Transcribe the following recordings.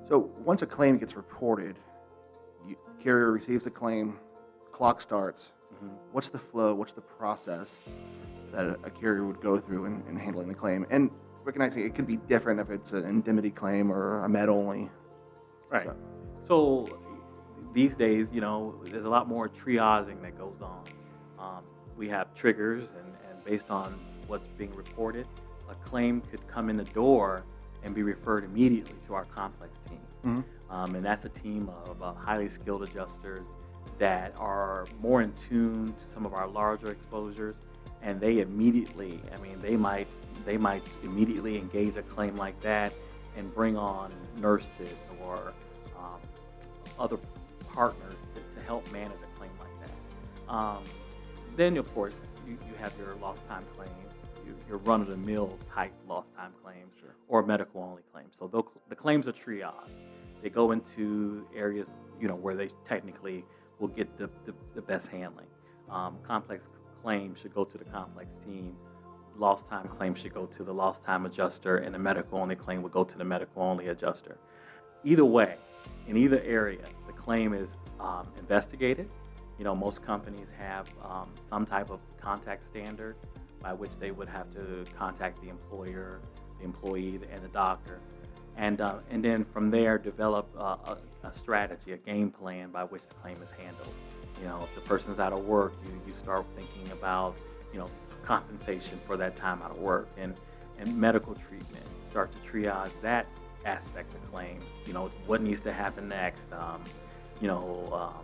So once a claim gets reported, carrier receives a claim, clock starts. Mhm. What's the flow? What's the process that a carrier would go through in handling the claim? And recognizing it could be different if it's an indemnity claim or a med only. Right. So, So these days, there's a lot more triaging that goes on. We have triggers, and based on what's being reported, a claim could come in the door and be referred immediately to our complex team. mhm. And that's a team of highly skilled adjusters that are more in tune to some of our larger exposures, and they immediately, they might immediately engage a claim like that and bring on nurses or um, other partners to help manage a claim like that. Then, of course, you have your lost time claims, your run-of-the-mill type lost time claims, Sure. or medical only claims. So the claims are triaged. They go into areas, where they technically will get the best handling. Complex claims should go to the complex team. Lost time claims should go to the lost time adjuster, and the medical only claim would go to the medical only adjuster. Either way, in either area, the claim is investigated. Most companies have some type of contact standard by which they would have to contact the employer, the employee, and the doctor, and then from there develop a strategy, a game plan by which the claim is handled. If the person's out of work, you start thinking about compensation for that time out of work, and medical treatment. Start to triage that aspect of claim. What needs to happen next.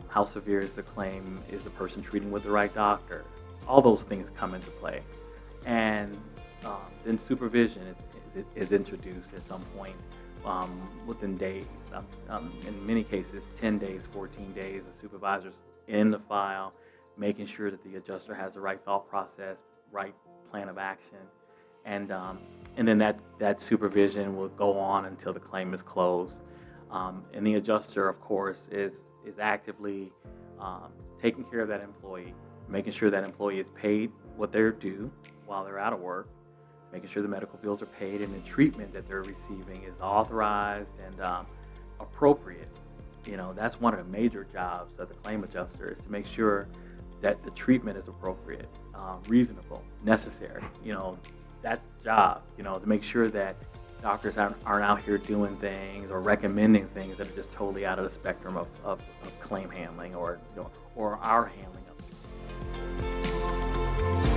How severe is the claim? Is the person treating with the right doctor? All those things come into play. And then supervision is introduced at some point within days. In many cases, 10 days, 14 days, the supervisor's in the file, making sure that the adjuster has the right thought process, right plan of action. And then that supervision will go on until the claim is closed. And the adjuster, of course, is actively taking care of that employee, making sure that employee is paid what they're due while they're out of work, making sure the medical bills are paid and the treatment that they're receiving is authorized and appropriate. That's one of the major jobs of the claim adjuster, is to make sure that the treatment is appropriate, reasonable, necessary. That's the job, to make sure that doctors aren't out here doing things or recommending things that are just totally out of the spectrum of claim handling or our handling of it.